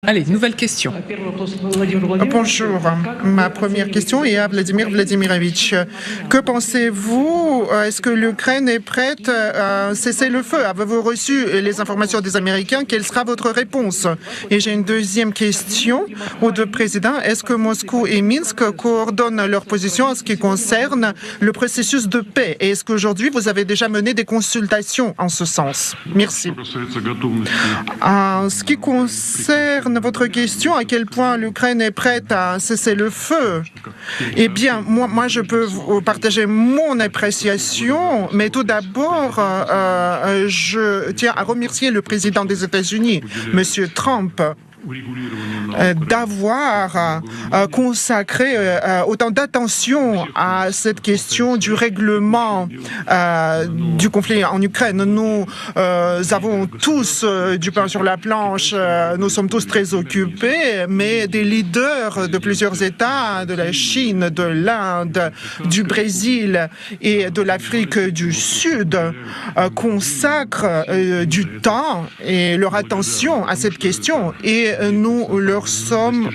Allez, nouvelle question. Bonjour. Ma première question est à Vladimir Vladimirovitch. Que pensez-vous? Est-ce que l'Ukraine est prête à cesser le feu? Avez-vous reçu les informations des Américains? Quelle sera votre réponse? Et j'ai une deuxième question aux deux présidents. Est-ce que Moscou et Minsk coordonnent leur position en ce qui concerne le processus de paix? Et est-ce qu'aujourd'hui, vous avez déjà mené des consultations en ce sens? Merci. En ce qui concerne votre question, à quel point l'Ukraine est prête à cesser le feu, eh bien, moi je peux vous partager mon appréciation, mais tout d'abord, je tiens à remercier le président des États-Unis, M. Trump, d'avoir consacré autant d'attention à cette question du règlement du conflit en Ukraine. Nous avons tous du pain sur la planche, nous sommes tous très occupés, mais des leaders de plusieurs États, de la Chine, de l'Inde, du Brésil et de l'Afrique du Sud consacrent du temps et leur attention à cette question, et nous leur sommes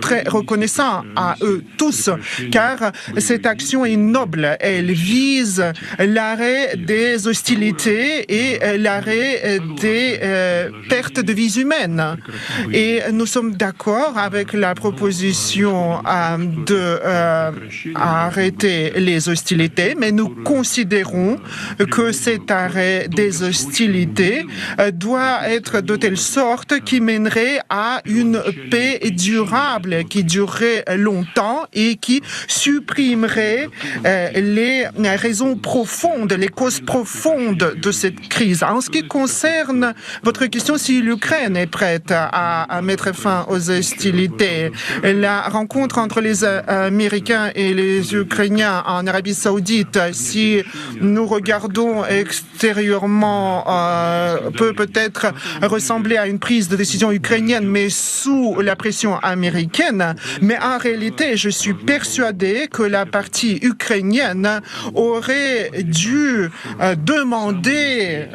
très reconnaissants à eux tous, car cette action est noble. Elle vise l'arrêt des hostilités et l'arrêt des pertes de vies humaines. Et nous sommes d'accord avec la proposition d'arrêter les hostilités, mais nous considérons que cet arrêt des hostilités doit être de telle sorte qu'il mènerait à une paix durable qui durerait longtemps et qui supprimerait les raisons profondes, les causes profondes de cette crise. En ce qui concerne votre question, si l'Ukraine est prête à mettre fin aux hostilités, la rencontre entre les Américains et les Ukrainiens en Arabie Saoudite, si nous regardons extérieurement, peut-être ressembler à une prise de décision ukrainienne, mais sous la pression américaine. Mais en réalité, je suis persuadé que la partie ukrainienne aurait dû demander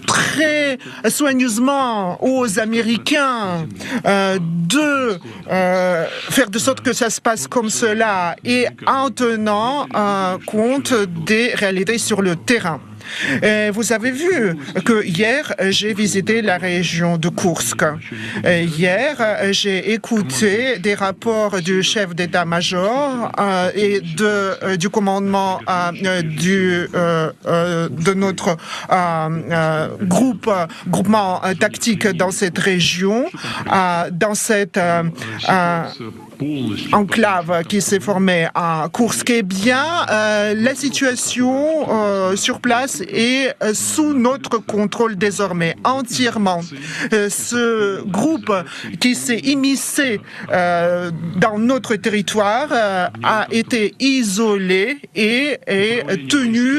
très soigneusement aux Américains de faire de sorte que ça se passe comme cela, et en tenant compte des réalités sur le terrain. Vous avez vu que hier, j'ai visité la région de Koursk. Hier, j'ai écouté des rapports du chef d'état-major et du commandement de notre groupement tactique dans cette région, dans cette enclave qui s'est formée à Koursk. Eh bien, la situation sur place est sous notre contrôle désormais, entièrement. Ce groupe qui s'est immiscé dans notre territoire a été isolé et est tenu,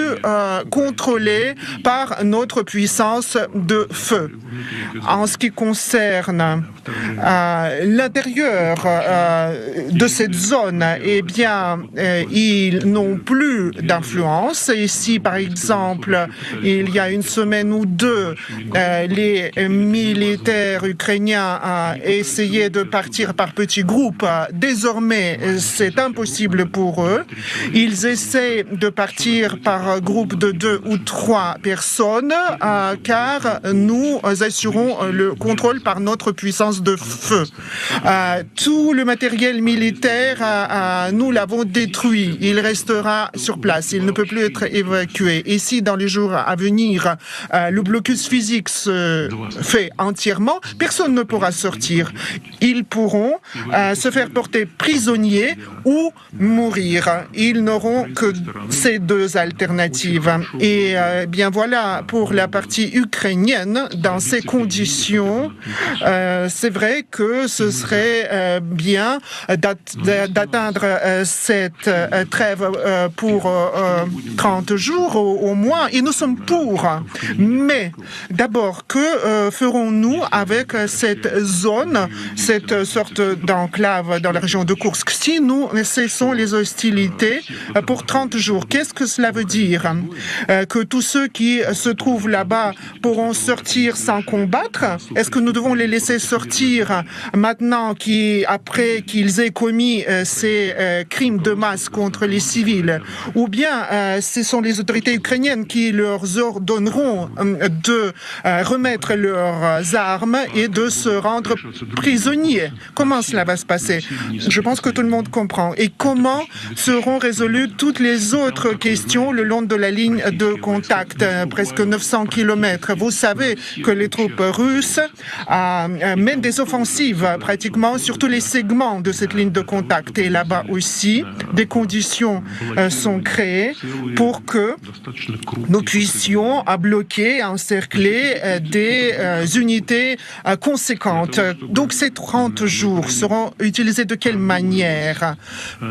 contrôlé par notre puissance de feu. En ce qui concerne l'intérieur de cette zone, eh bien, ils n'ont plus d'influence. Ici, par exemple, il y a une semaine ou deux, les militaires ukrainiens essayaient de partir par petits groupes. Désormais, c'est impossible pour eux. Ils essaient de partir par groupe de 2 ou 3 personnes, car nous assurons le contrôle par notre puissance de feu. Tout le matériel militaire, nous l'avons détruit. Il restera sur place. Il ne peut plus être évacué. Ici, dans les jours à venir, le blocus physique se fait entièrement. Personne ne pourra sortir. Ils pourront se faire porter prisonniers ou mourir. Ils n'auront que ces deux alternatives. Et bien voilà, pour la partie ukrainienne, dans ces conditions, c'est vrai que ce serait bien d'atteindre cette trêve pour 30 jours au moins, et nous sommes pour. Mais d'abord, que ferons-nous avec cette zone, cette sorte d'enclave dans la région de Koursk, si nous cessons les hostilités pour 30 jours? Qu'est-ce que cela veut dire? Que tous ceux qui se trouvent là-bas pourront sortir sans combattre? Est-ce que nous devons les laisser sortir maintenant après qu'ils aient commis ces crimes de masse contre les civils? Ou bien ce sont les autorités ukrainiennes qui leur ordonneront de remettre leurs armes et de se rendre prisonniers? Comment cela va se passer? Je pense que tout le monde comprend. Et comment seront résolues toutes les autres questions le long de la ligne de contact, presque 900 km? Vous savez que les troupes russes mènent des offensives pratiquement sur tous les segments de cette ligne de contact. Et là-bas aussi, des conditions sont créées pour que nous puissions bloquer, encercler des unités conséquentes. Donc ces 30 jours seront utilisés de quelle manière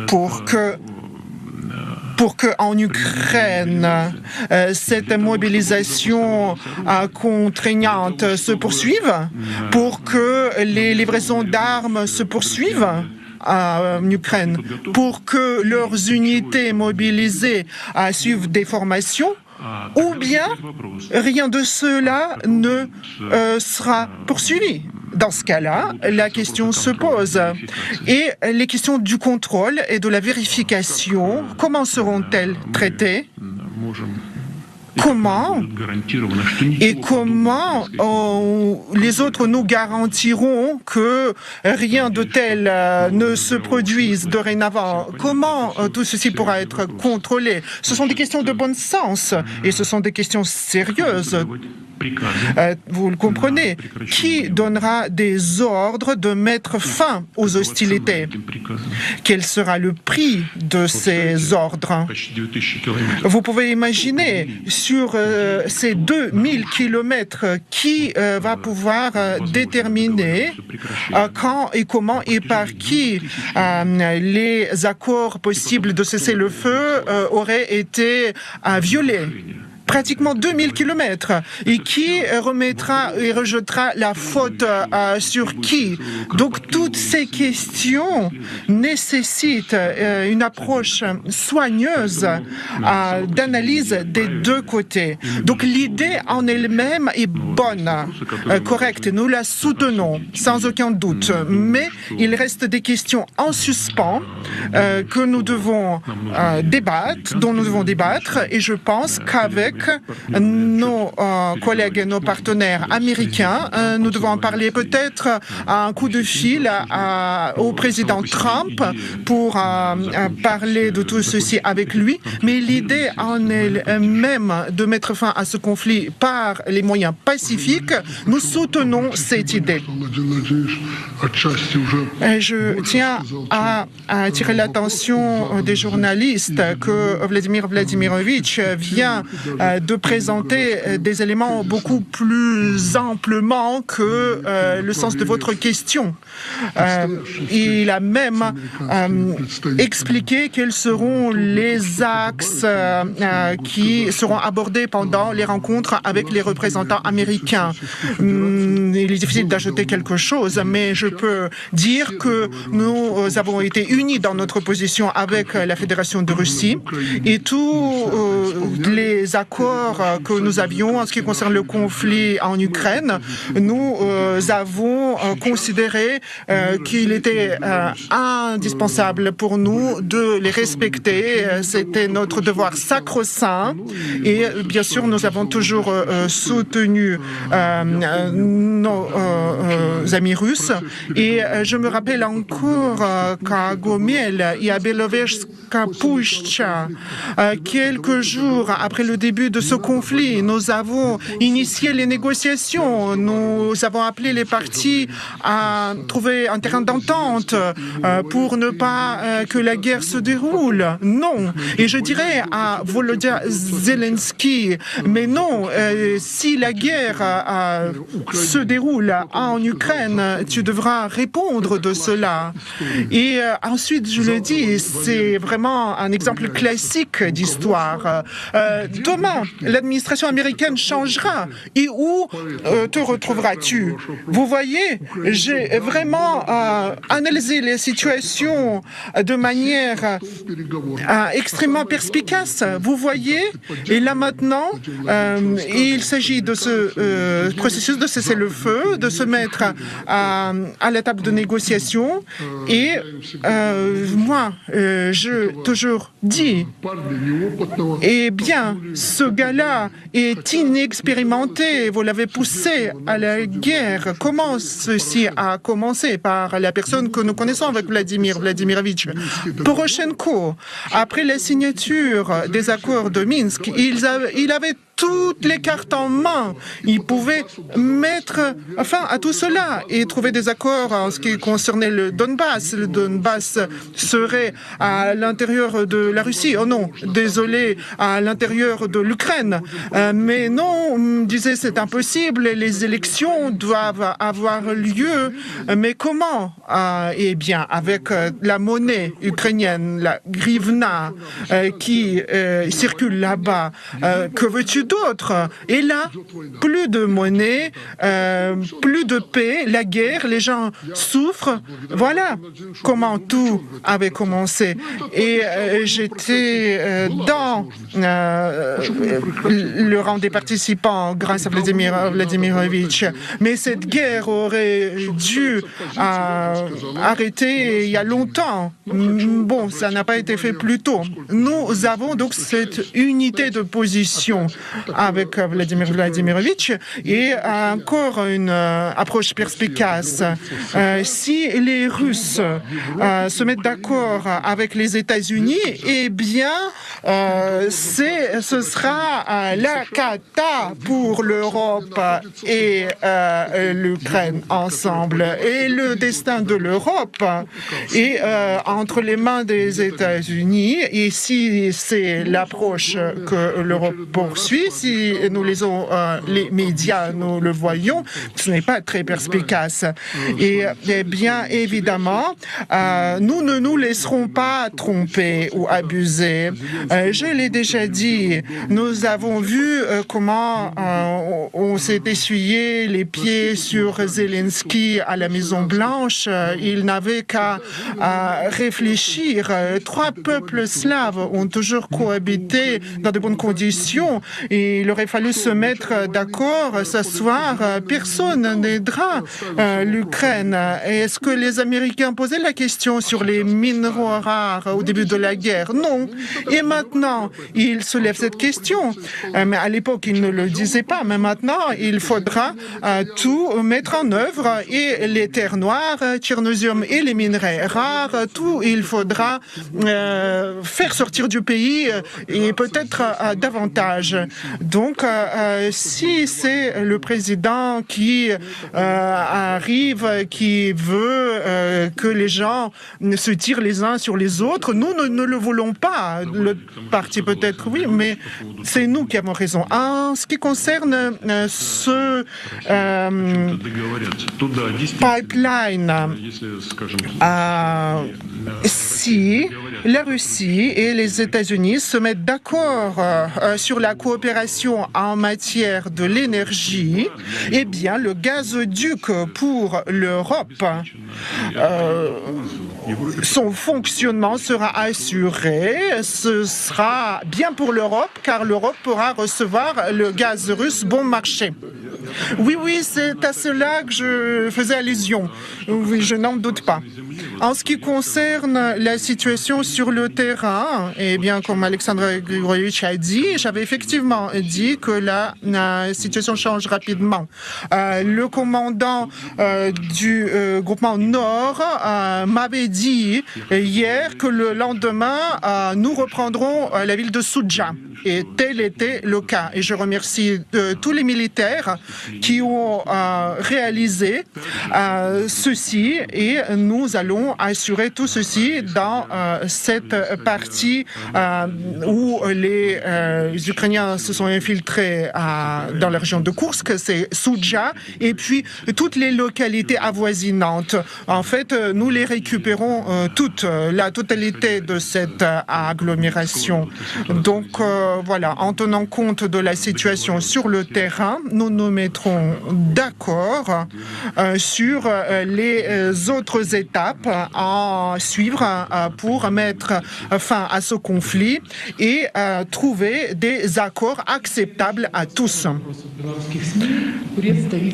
pour que en Ukraine, cette mobilisation contraignante se poursuive, pour que les livraisons d'armes se poursuivent en Ukraine, pour que leurs unités mobilisées suivent des formations, ou bien rien de cela ne sera poursuivi. Dans ce cas-là, la question se pose. Et les questions du contrôle et de la vérification, comment seront-elles traitées? Comment les autres nous garantiront que rien de tel ne se produise dorénavant? Comment tout ceci pourra être contrôlé? Ce sont des questions de bon sens et ce sont des questions sérieuses. Vous le comprenez. Qui donnera des ordres de mettre fin aux hostilités? Quel sera le prix de ces ordres? Vous pouvez imaginer, sur ces 2000 kilomètres, qui va pouvoir déterminer quand et comment et par qui les accords possibles de cessez-le-feu auraient été violés? Pratiquement 2000 kilomètres. Et qui remettra et rejettera la faute sur qui? Donc toutes ces questions nécessitent une approche soigneuse d'analyse des deux côtés. Donc l'idée en elle-même est bonne, correcte. Nous la soutenons sans aucun doute. Mais il reste des questions en suspens que nous devons débattre, dont nous devons débattre. Et je pense qu'avec nos collègues et nos partenaires américains, nous devons en parler peut-être un coup de fil au président Trump pour parler de tout ceci avec lui. Mais l'idée en elle-même de mettre fin à ce conflit par les moyens pacifiques, nous soutenons cette idée. Je tiens à attirer l'attention des journalistes que Vladimir Vladimirovitch vient de présenter des éléments beaucoup plus amplement que le sens de votre question. Il a même expliqué quels seront les axes qui seront abordés pendant les rencontres avec les représentants américains. Il est difficile d'ajouter quelque chose, mais je peux dire que nous avons été unis dans notre position avec la Fédération de Russie et tous les accords que nous avions en ce qui concerne le conflit en Ukraine, nous avons considéré qu'il était indispensable pour nous de les respecter. C'était notre devoir sacro-saint et bien sûr nous avons toujours soutenu nos amis russes et je me rappelle encore qu'à Gomiel et à Belovezhska Pushcha, quelques jours après le début de ce conflit, nous avons initié les négociations, nous avons appelé les parties à trouver un terrain d'entente pour ne pas que la guerre se déroule. Non. Et je dirais à Volodymyr Zelensky, mais non, si la guerre se déroule en Ukraine, l'Ukraine. Tu devras répondre de cela. Et ensuite, je le dis, c'est vraiment un exemple classique d'histoire. Demain, l'administration américaine changera. Et où te retrouveras-tu? Vous voyez, j'ai vraiment analysé les situations de manière extrêmement perspicace. Vous voyez, et là maintenant, il s'agit de ce processus de cessez-le-feu, de se mettre à la table de négociation. Et moi, je toujours dis, eh bien, ce gars-là est inexpérimenté. Vous l'avez poussé à la guerre. Comment ceci a commencé? Par la personne que nous connaissons avec Vladimir Vladimirovitch Poroshenko. Après la signature des accords de Minsk, il avait toutes les cartes en main. Il pouvait mettre fin à tout cela et trouver des accords en ce qui concernait le Donbass. Le Donbass serait à l'intérieur de la Russie. Oh non, désolé, à l'intérieur de l'Ukraine. Mais non, on disait c'est impossible, les élections doivent avoir lieu. Mais comment? Eh bien, avec la monnaie ukrainienne, la grivna, qui circule là-bas, que veux-tu d'autre? Et là, plus de monnaie, plus de paix, la guerre, les gens souffrent. Voilà comment tout avait commencé. Et j'étais dans le rang des participants grâce à Vladimir Vladimirovitch. Mais cette guerre aurait dû arrêter il y a longtemps. Bon, ça n'a pas été fait plus tôt. Nous avons donc cette unité de position avec Vladimir Vladimirovitch et encore une approche perspicace. Si les Russes se mettent d'accord avec les États-Unis, eh bien, ce sera la cata pour l'Europe et l'Ukraine ensemble. Et le destin de l'Europe est entre les mains des États-Unis. Et si c'est l'approche que l'Europe poursuit, si nous les médias, nous le voyons, ce n'est pas très perspicace. Et bien évidemment, nous ne nous laisserons pas tromper ou abuser. Je l'ai déjà dit, nous avons vu comment on s'est essuyé les pieds sur Zelensky à la Maison-Blanche. Il n'avait qu'à réfléchir. Trois peuples slaves ont toujours cohabité dans de bonnes conditions. Et il aurait fallu se mettre d'accord, s'asseoir. Personne n'aidera l'Ukraine. Est-ce que les Américains posaient la question sur les minéraux rares au début de la guerre? Non. Et maintenant, ils soulèvent cette question. Mais à l'époque, ils ne le disaient pas. Mais maintenant, il faudra tout mettre en œuvre. Et les terres noires, tchernosium et les minerais rares, tout, il faudra faire sortir du pays et peut-être davantage. Donc, si c'est le président qui arrive, qui veut que les gens se tirent les uns sur les autres, nous ne le voulons pas. Le parti peut-être oui, mais c'est nous qui avons raison. En ce qui concerne ce pipeline, si la Russie et les États-Unis se mettent d'accord sur la coopération en matière de l'énergie, eh bien, le gazoduc pour l'Europe, son fonctionnement sera assuré. Ce sera bien pour l'Europe, car l'Europe pourra recevoir le gaz russe bon marché. Oui, c'est à cela que je faisais allusion. Oui, je n'en doute pas. En ce qui concerne la situation sur le terrain, eh bien, comme Alexandre Grigorievitch a dit, j'avais effectivement dit que la situation change rapidement. Le commandant du groupement Nord m'avait dit hier que le lendemain, nous reprendrons la ville de Soudja. Et tel était le cas. Et je remercie tous les militaires qui ont réalisé ceci et nous allons assurer tout ceci dans cette partie où les Ukrainiens se sont infiltrés dans la région de Koursk, c'est Soudja, et puis toutes les localités avoisinantes. En fait, nous les récupérons toutes, la totalité de cette agglomération. Donc voilà, en tenant compte de la situation sur le terrain, nous nous mettrons d'accord sur les autres étapes à suivre pour mettre fin à ce conflit et trouver des accords acceptables à tous.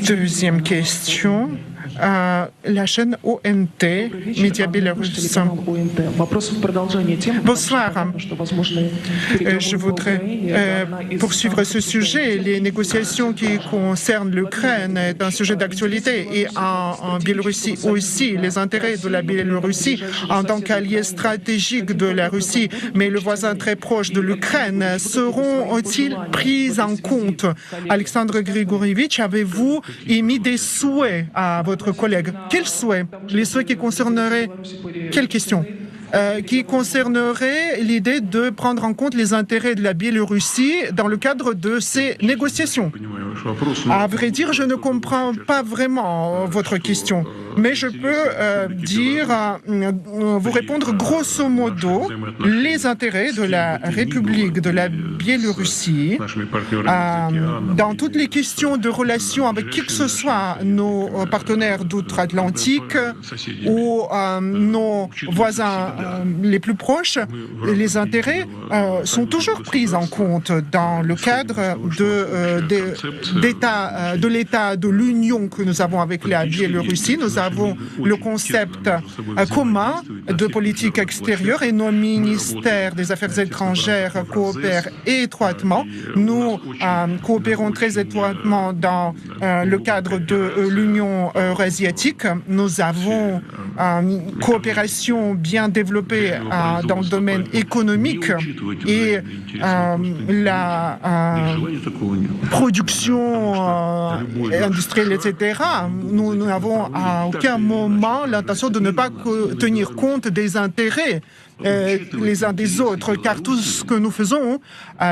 Deuxième question. La chaîne ONT, Médias Bélarusses. Bonsoir. Je voudrais poursuivre ce sujet. Les négociations qui concernent l'Ukraine est un sujet d'actualité et en Biélorussie aussi. Les intérêts de la Biélorussie en tant qu'allié stratégique de la Russie, mais le voisin très proche de l'Ukraine, seront-ils pris en compte? Alexandre Grigorievitch, avez-vous émis des souhaits à votre collègue? Quels souhaits? Les souhaits qui concerneraient quelle question? Qui concernerait l'idée de prendre en compte les intérêts de la Biélorussie dans le cadre de ces négociations. À vrai dire, je ne comprends pas vraiment votre question, mais je peux vous répondre grosso modo les intérêts de la République de la Biélorussie dans toutes les questions de relations avec qui que ce soit, nos partenaires d'outre-Atlantique ou nos voisins les plus proches, les intérêts sont toujours pris en compte dans le cadre de l'État de l'Union que nous avons avec la Biélorussie. Nous avons le concept commun de politique extérieure et nos ministères des Affaires étrangères coopèrent étroitement. Nous coopérons très étroitement dans le cadre de l'Union eurasiatique. Nous avons une coopération bien développée dans le domaine économique et la production industrielle, etc. Nous n'avons à aucun moment l'intention de ne pas tenir compte des intérêts les uns des autres, car tout ce que nous faisons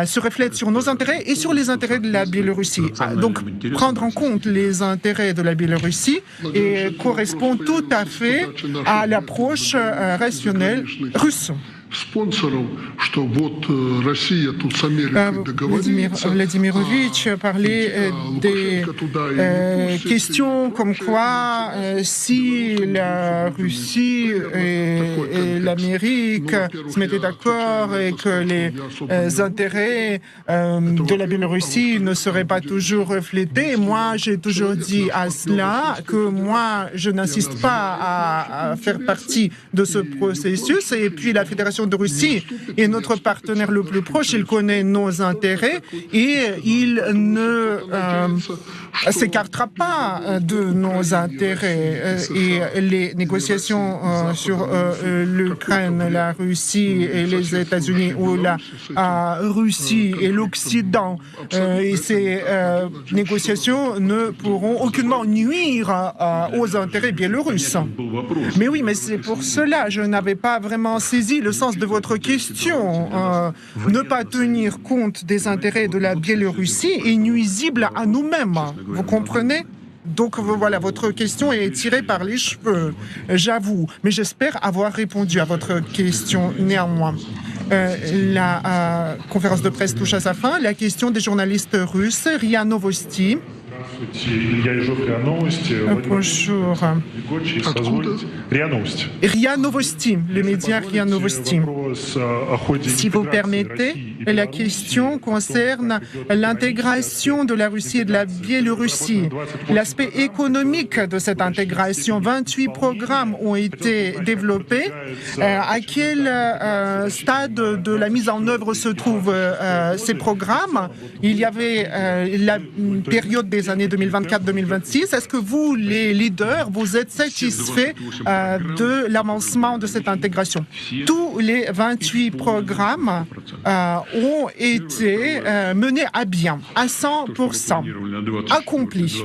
se reflète sur nos intérêts et sur les intérêts de la Biélorussie. Donc, prendre en compte les intérêts de la Biélorussie correspond tout à fait à l'approche rationnelle russe. Vladimirovitch parlait des questions comme quoi si la Russie et l'Amérique se mettaient d'accord et que les intérêts de la Biélorussie ne seraient pas toujours reflétés. Moi, j'ai toujours dit à cela que moi, je n'insiste pas à faire partie de ce processus. Et puis, la Fédération de Russie est notre partenaire le plus proche, il connaît nos intérêts et il ne s'écartera pas de nos intérêts. Et les négociations sur l'Ukraine, la Russie et les États-Unis, ou la Russie et l'Occident, et ces négociations ne pourront aucunement nuire aux intérêts biélorusses. Mais oui, mais c'est pour cela, je n'avais pas vraiment saisi le sens de votre question. Ne pas tenir compte des intérêts de la Biélorussie est nuisible à nous-mêmes. Vous comprenez? Donc voilà, votre question est tirée par les cheveux, j'avoue. Mais j'espère avoir répondu à votre question néanmoins. La conférence de presse touche à sa fin. La question des journalistes russes, RIA Novosti. Bonjour. RIA Novosti, le média RIA Novosti. Si vous permettez, la question concerne l'intégration de la Russie et de la Biélorussie. L'aspect économique de cette intégration, 28 programmes ont été développés. À quel stade de la mise en œuvre se trouvent ces programmes? Il y avait la période des années 2024-2026. Est-ce que vous, les leaders, vous êtes satisfaits de l'avancement de cette intégration? Tous les 28 programmes ont été menés à bien, à 100%, accomplis.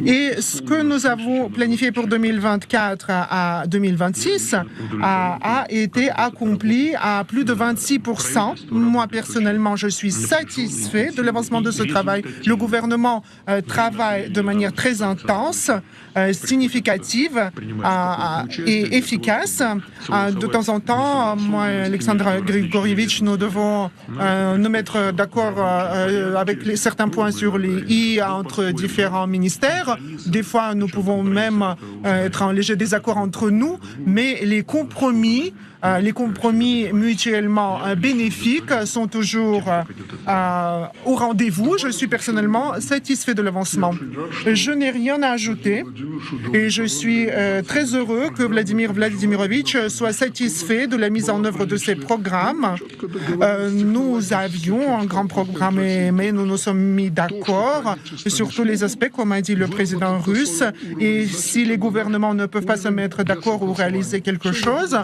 Et ce que nous avons planifié pour 2024 à 2026 a été accompli à plus de 26%. Moi, personnellement, je suis satisfait de l'avancement de ce travail. Le gouvernement travaille de manière très intense, significative et efficace. De temps en temps, moi, Alexandra Grigorievich, nous devons nous mettre d'accord avec certains points sur les i entre différents ministères. Des fois, nous pouvons même être en léger désaccord entre nous, mais les compromis mutuellement bénéfiques sont toujours au rendez-vous. Je suis personnellement satisfait de l'avancement. Je n'ai rien à ajouter et je suis très heureux que Vladimir Vladimirovitch soit satisfait de la mise en œuvre de ces programmes. Nous avions un grand programme, mais nous nous sommes mis d'accord sur tous les aspects, comme a dit le président russe. Et si les gouvernements ne peuvent pas se mettre d'accord ou réaliser quelque chose...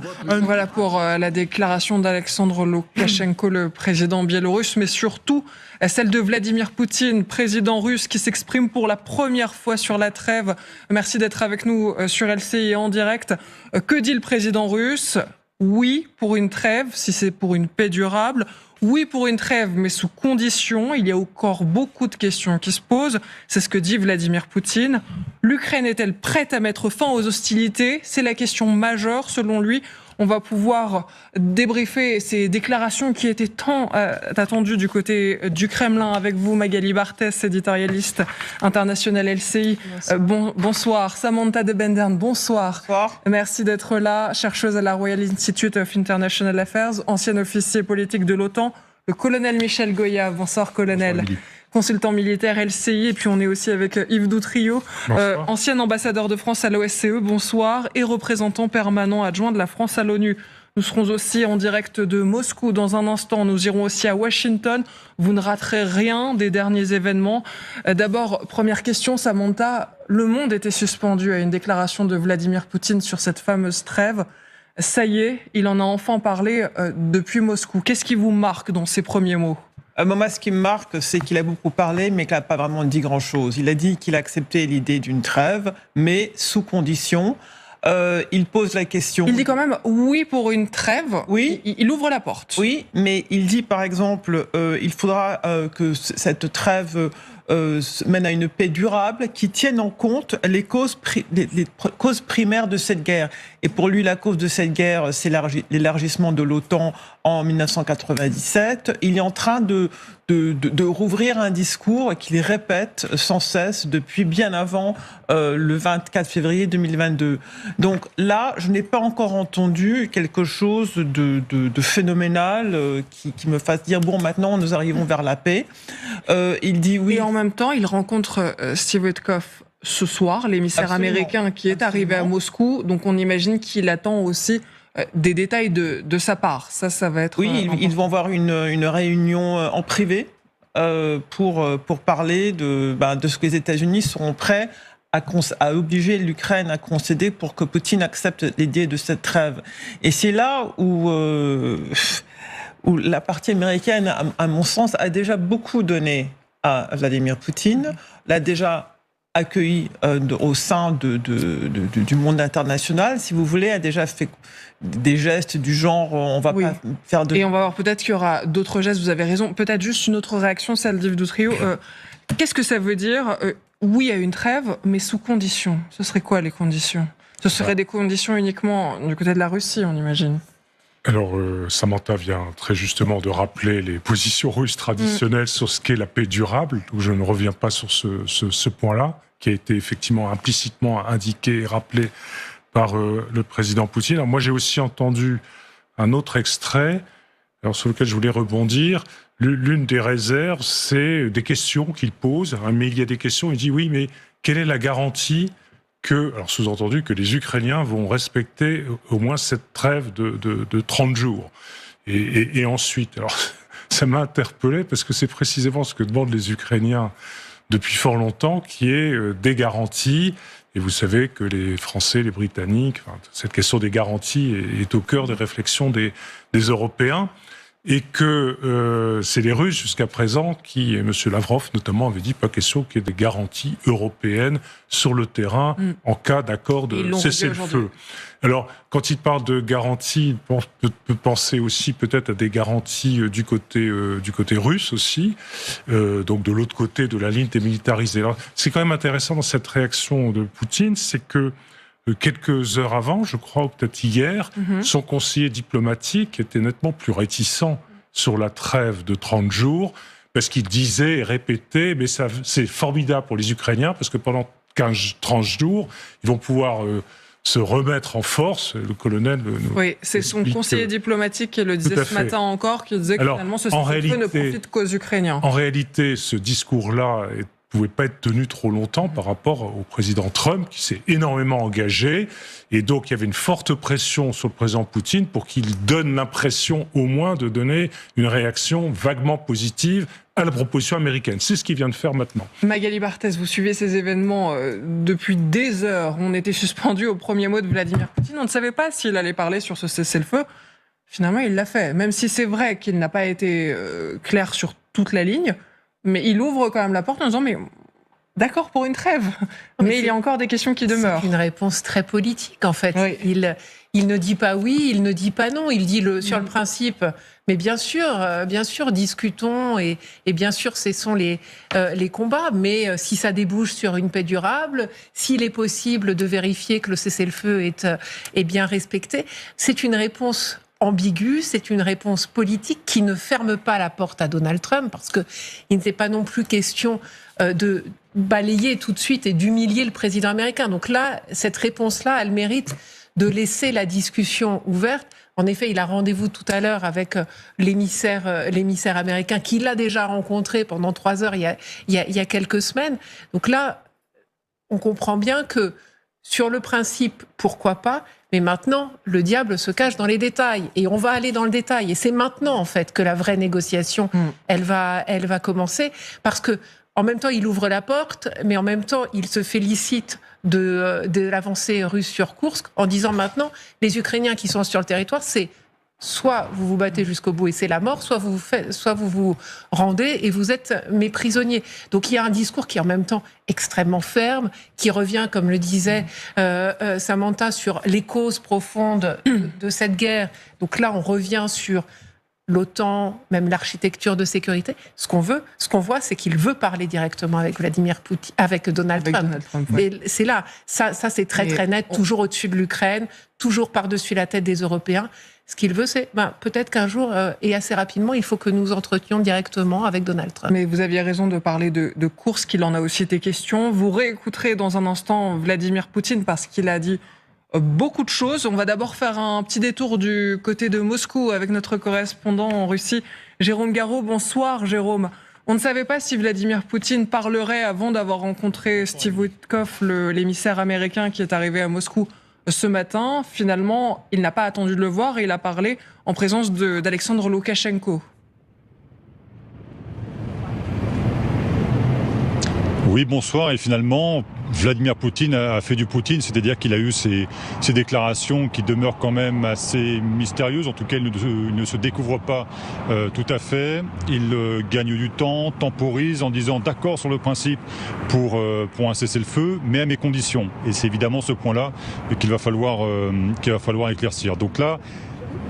Voilà pour la déclaration d'Alexandre Loukachenko, le président biélorusse, mais surtout celle de Vladimir Poutine, président russe, qui s'exprime pour la première fois sur la trêve. Merci d'être avec nous sur LCI en direct. Que dit le président russe? Oui pour une trêve, si c'est pour une paix durable. Oui pour une trêve, mais sous conditions. Il y a encore beaucoup de questions qui se posent. C'est ce que dit Vladimir Poutine. L'Ukraine est-elle prête à mettre fin aux hostilités? C'est la question majeure selon lui. On va pouvoir débriefer ces déclarations qui étaient tant attendues du côté du Kremlin avec vous, Magali Barthès, éditorialiste internationale LCI. Bonsoir. Samantha de Bendern, bonsoir. Bonsoir. Merci d'être là, chercheuse à la Royal Institute of International Affairs, ancien officier politique de l'OTAN, le colonel Michel Goya. Bonsoir, colonel. Bonsoir, consultant militaire LCI, et puis on est aussi avec Yves Doutrio, ancien ambassadeur de France à l'OSCE, bonsoir, et représentant permanent adjoint de la France à l'ONU. Nous serons aussi en direct de Moscou dans un instant, nous irons aussi à Washington, vous ne raterez rien des derniers événements. D'abord, première question, Samantha, le monde était suspendu à une déclaration de Vladimir Poutine sur cette fameuse trêve. Ça y est, il en a enfin parlé depuis Moscou. Qu'est-ce qui vous marque dans ces premiers mots ? Moi, ce qui me marque, c'est qu'il a beaucoup parlé, mais qu'il n'a pas vraiment dit grand-chose. Il a dit qu'il acceptait l'idée d'une trêve, mais sous condition. Il pose la question... Il dit quand même oui pour une trêve. Oui. Il ouvre la porte. Oui, mais il dit, par exemple, il faudra que cette trêve mène à une paix durable qui tienne en compte les causes primaires de cette guerre. Et pour lui, la cause de cette guerre, c'est l'élargissement de l'OTAN en 1997. Il est en train de rouvrir un discours qu'il répète sans cesse depuis bien avant le 24 février 2022. Donc là, je n'ai pas encore entendu quelque chose de phénoménal qui me fasse dire, bon, maintenant, nous arrivons vers la paix. Il dit oui. Et en même temps, il rencontre Steve Witkoff ce soir, l'émissaire américain qui est arrivé à Moscou. Donc on imagine qu'il attend aussi des détails de sa part. Ça va être... Oui, ils vont avoir une réunion en privé pour parler de ce que les États-Unis seront prêts à obliger l'Ukraine à concéder pour que Poutine accepte l'idée de cette trêve. Et c'est là où la partie américaine, à mon sens, a déjà beaucoup donné à Vladimir Poutine, l'a déjà accueilli au sein du monde international, si vous voulez, a déjà fait des gestes du genre on va pas faire de... Et on va voir peut-être qu'il y aura d'autres gestes, vous avez raison. Peut-être juste une autre réaction, celle d'Yves Doutrio. Qu'est-ce que ça veut dire oui à une trêve, mais sous conditions. Ce serait quoi les conditions? Ce seraient des conditions uniquement du côté de la Russie, on imagine. Alors, Samantha vient très justement de rappeler les positions russes traditionnelles sur ce qu'est la paix durable, où je ne reviens pas sur ce point-là, qui a été effectivement implicitement indiqué et rappelé par le président Poutine. Alors moi, j'ai aussi entendu un autre extrait, sur lequel je voulais rebondir. L'une des réserves, c'est des questions qu'il pose, mais il y a des questions, il dit oui, mais quelle est la garantie alors sous-entendu que les Ukrainiens vont respecter au moins cette trêve de 30 jours. Et ensuite, alors ça m'a interpellé parce que c'est précisément ce que demandent les Ukrainiens depuis fort longtemps, qui est des garanties. Et vous savez que les Français, les Britanniques, cette question des garanties est au cœur des réflexions des Européens. Et que c'est les Russes jusqu'à présent qui, et M. Lavrov notamment, avait dit pas question qu'il y ait des garanties européennes sur le terrain en cas d'accord de cessez-le-feu. Alors, quand il parle de garanties, on peut penser aussi peut-être à des garanties du côté russe aussi, donc de l'autre côté de la ligne démilitarisée. Alors, c'est quand même intéressant dans cette réaction de Poutine, c'est que quelques heures avant, je crois, ou peut-être hier, son conseiller diplomatique était nettement plus réticent sur la trêve de 30 jours, parce qu'il disait et répétait, mais ça, c'est formidable pour les Ukrainiens, parce que pendant 30 jours, ils vont pouvoir se remettre en force. Le colonel... Oui, c'est son conseiller diplomatique qui le disait ce matin encore, qui disait que finalement ce cessez-le-feu ne profite qu'aux Ukrainiens. En réalité, ce discours-là ne pouvait pas être tenu trop longtemps par rapport au président Trump, qui s'est énormément engagé. Et donc, il y avait une forte pression sur le président Poutine pour qu'il donne l'impression, au moins, de donner une réaction vaguement positive à la proposition américaine. C'est ce qu'il vient de faire maintenant. Magali Barthès, vous suivez ces événements depuis des heures. On était suspendu au premier mot de Vladimir Poutine. On ne savait pas s'il allait parler sur ce cessez-le-feu. Finalement, il l'a fait. Même si c'est vrai qu'il n'a pas été clair sur toute la ligne, mais il ouvre quand même la porte en disant « mais d'accord pour une trêve ». Mais il y a encore des questions qui demeurent. C'est une réponse très politique, en fait. Oui. Il ne dit pas oui, il ne dit pas non. Il dit sur le principe, mais bien sûr, discutons et bien sûr, cessons les combats. Mais si ça débouche sur une paix durable, s'il est possible de vérifier que le cessez-le-feu est bien respecté, c'est une réponse ambiguë, c'est une réponse politique qui ne ferme pas la porte à Donald Trump, parce que il n'était pas non plus question de balayer tout de suite et d'humilier le président américain. Donc là, cette réponse-là, elle mérite de laisser la discussion ouverte. En effet, il a rendez-vous tout à l'heure avec l'émissaire américain qu'il a déjà rencontré pendant 3 heures il y a quelques semaines. Donc là, on comprend bien que sur le principe, pourquoi pas, mais maintenant, le diable se cache dans les détails. Et on va aller dans le détail. Et c'est maintenant, en fait, que la vraie négociation, elle va commencer. Parce que, en même temps, il ouvre la porte, mais en même temps, il se félicite de l'avancée russe sur Koursk, en disant maintenant, les Ukrainiens qui sont sur le territoire, c'est soit vous vous battez jusqu'au bout et c'est la mort, soit vous vous rendez et vous êtes mes prisonniers. Donc il y a un discours qui est en même temps extrêmement ferme, qui revient, comme le disait Samantha, sur les causes profondes de cette guerre. Donc là, on revient sur l'OTAN, même l'architecture de sécurité. Ce qu'on voit, c'est qu'il veut parler directement avec Vladimir Poutine, avec Donald Trump. Et c'est là, ça c'est très très net, toujours au-dessus de l'Ukraine, toujours par-dessus la tête des Européens. Ce qu'il veut, c'est peut-être qu'un jour, et assez rapidement, il faut que nous entretenions directement avec Donald Trump. Mais vous aviez raison de parler de course, qu'il en a aussi été question. Vous réécouterez dans un instant Vladimir Poutine parce qu'il a dit beaucoup de choses. On va d'abord faire un petit détour du côté de Moscou avec notre correspondant en Russie, Jérôme Garraud. Bonsoir Jérôme. On ne savait pas si Vladimir Poutine parlerait avant d'avoir rencontré Steve Witkoff, l'émissaire américain qui est arrivé à Moscou ce matin. Finalement, il n'a pas attendu de le voir et il a parlé en présence d'Alexandre Loukachenko. Oui, bonsoir. Et finalement, Vladimir Poutine a fait du Poutine, c'est-à-dire qu'il a eu ces déclarations qui demeurent quand même assez mystérieuses. En tout cas, il ne se découvre pas tout à fait. Il gagne du temps, temporise en disant d'accord sur le principe pour un cessez-le-feu, mais à mes conditions. Et c'est évidemment ce point-là qu'il va falloir éclaircir. Donc là,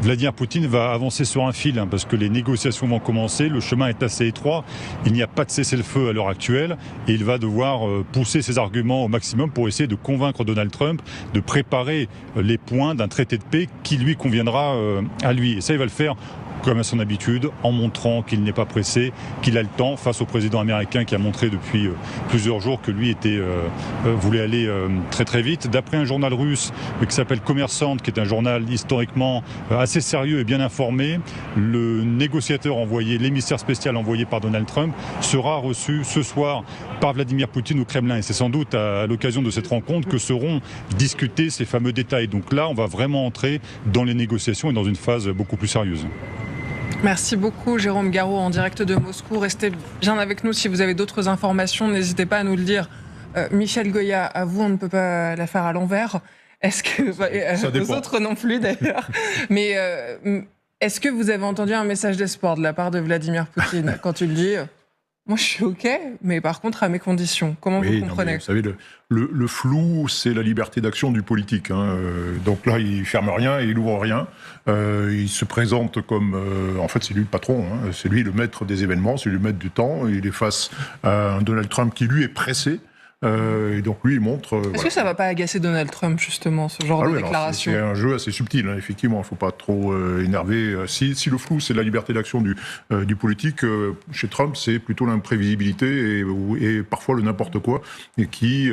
Vladimir Poutine va avancer sur un fil parce que les négociations vont commencer, le chemin est assez étroit, il n'y a pas de cessez-le-feu à l'heure actuelle et il va devoir pousser ses arguments au maximum pour essayer de convaincre Donald Trump de préparer les points d'un traité de paix qui lui conviendra à lui. Et ça, il va le faire comme à son habitude, en montrant qu'il n'est pas pressé, qu'il a le temps face au président américain qui a montré depuis plusieurs jours que lui voulait aller très très vite. D'après un journal russe qui s'appelle Commerçant, qui est un journal historiquement assez sérieux et bien informé, le négociateur envoyé, l'émissaire spécial envoyé par Donald Trump sera reçu ce soir par Vladimir Poutine au Kremlin. Et c'est sans doute à l'occasion de cette rencontre que seront discutés ces fameux détails. Donc là, on va vraiment entrer dans les négociations et dans une phase beaucoup plus sérieuse. Merci beaucoup Jérôme Garraud en direct de Moscou. Restez bien avec nous si vous avez d'autres informations, n'hésitez pas à nous le dire. Michel Goya, à vous, on ne peut pas la faire à l'envers. Est-ce que aux autres non plus d'ailleurs. Mais est-ce que vous avez entendu un message d'espoir de la part de Vladimir Poutine quand il dit moi je suis OK, mais par contre à mes conditions? Comment vous comprenez? Vous savez, le flou, c'est la liberté d'action du politique. Donc là, il ferme rien et il ouvre rien. Il se présente comme... en fait, c'est lui le patron. C'est lui le maître des événements, c'est lui le maître du temps. Il est face à un Donald Trump qui, lui, est pressé. Et donc lui, il montre... Est-ce que ça va pas agacer Donald Trump, justement, ce genre de déclaration? C'est un jeu assez subtil, effectivement. Il ne faut pas trop énerver. Si le flou, c'est la liberté d'action du politique, chez Trump, c'est plutôt l'imprévisibilité et parfois le n'importe quoi et qui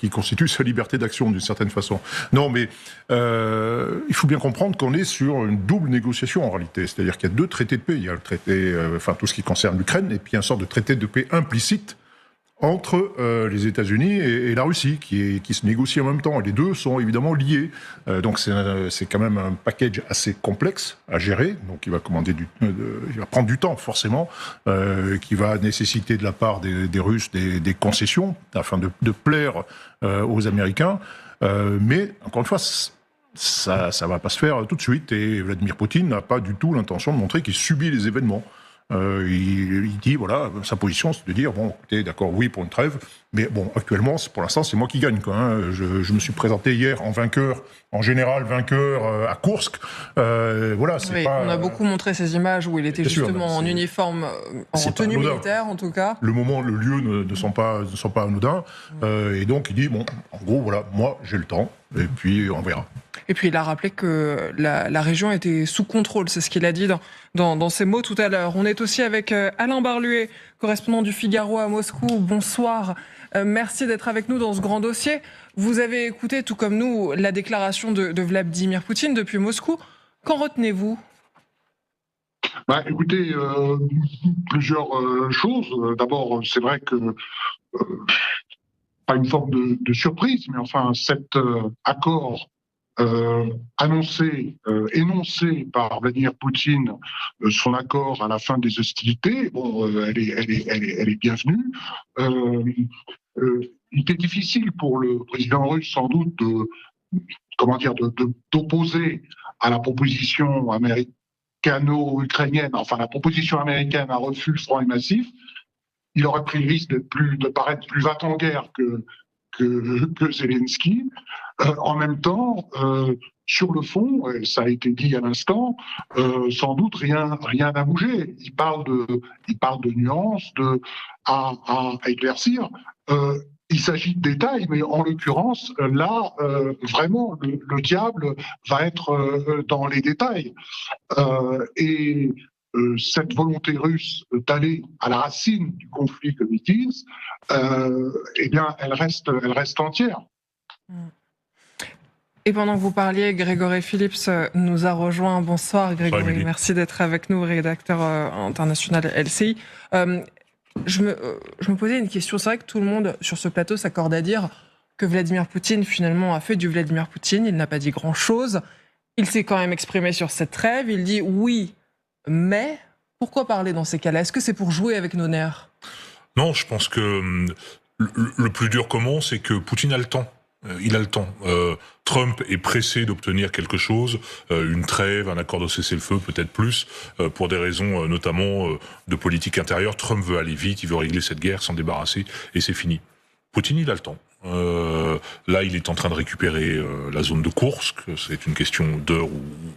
constitue sa liberté d'action, d'une certaine façon. Non, mais il faut bien comprendre qu'on est sur une double négociation, en réalité. C'est-à-dire qu'il y a 2 traités de paix. Il y a le traité, tout ce qui concerne l'Ukraine, et puis une sorte de traité de paix implicite entre les États-Unis et la Russie, qui se négocient en même temps. Et les deux sont évidemment liés. Donc c'est quand même un package assez complexe à gérer. Donc il va il va prendre du temps, forcément, qui va nécessiter de la part des Russes des concessions afin de plaire aux Américains. Mais encore une fois, ça va pas se faire tout de suite. Et Vladimir Poutine n'a pas du tout l'intention de montrer qu'il subit les événements. Il dit, voilà, sa position, c'est de dire, bon, écoutez, d'accord, oui, pour une trêve, mais bon, actuellement, pour l'instant, c'est moi qui gagne, quoi. Je me suis présenté hier en vainqueur, en général vainqueur à Koursk. Voilà, c'est oui, pas... On a beaucoup montré ces images où il était justement en uniforme, en tenue militaire, en tout cas. Le moment, le lieu ne sont pas anodins. Et donc, il dit, bon, en gros, voilà, moi, j'ai le temps, et puis on verra. Et puis il a rappelé que la région était sous contrôle, c'est ce qu'il a dit dans ses mots tout à l'heure. On est aussi avec Alain Barluet, correspondant du Figaro à Moscou. Bonsoir, merci d'être avec nous dans ce grand dossier. Vous avez écouté, tout comme nous, la déclaration de Vladimir Poutine depuis Moscou. Qu'en retenez-vous ? Écoutez, plusieurs choses. D'abord, c'est vrai que... pas une forme de surprise, mais enfin cet accord énoncé par Vladimir Poutine, son accord à la fin des hostilités, bon, elle est bienvenue. Il était difficile pour le président russe, sans doute, d'opposer à la proposition américano-ukrainienne, enfin la proposition américaine à refus franc et massif. Il aurait pris le risque de paraître plus va-t-en-guerre que Zelensky. En même temps, sur le fond, ça a été dit à l'instant, sans doute rien n'a bougé. Il parle de nuances, à éclaircir. Il s'agit de détails, mais en l'occurrence, là, vraiment, le diable va être dans les détails. Cette volonté russe d'aller à la racine du conflit, comme ils disent, elle reste entière. Et pendant que vous parliez, Grégory Phillips nous a rejoint. Bonsoir Grégory, merci d'être avec nous, rédacteur international LCI. Je me posais une question. C'est vrai que tout le monde sur ce plateau s'accorde à dire que Vladimir Poutine finalement a fait du Vladimir Poutine. Il n'a pas dit grand-chose. Il s'est quand même exprimé sur cette trêve. Il dit oui, mais pourquoi parler dans ces cas-là? Est-ce que c'est pour jouer avec nos nerfs? Non, je pense que le plus dur comment, c'est que Poutine a le temps. Il a le temps. Trump est pressé d'obtenir quelque chose, une trêve, un accord de cessez-le-feu, peut-être plus, pour des raisons notamment de politique intérieure. Trump veut aller vite, il veut régler cette guerre, s'en débarrasser, et c'est fini. Poutine, il a le temps. Là, il est en train de récupérer la zone de Koursk. C'est une question d'heures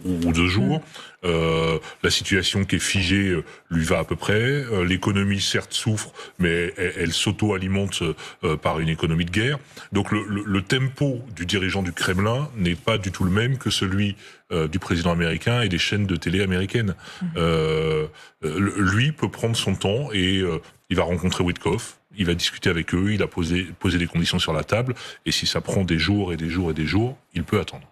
ou de jours. La situation qui est figée lui va à peu près. L'économie, certes, souffre, mais elle s'auto-alimente par une économie de guerre. Donc le tempo du dirigeant du Kremlin n'est pas du tout le même que celui du président américain et des chaînes de télé américaines. Lui peut prendre son temps et il va rencontrer Witkoff. Il va discuter avec eux, il a posé des conditions sur la table, et si ça prend des jours et des jours et des jours, il peut attendre.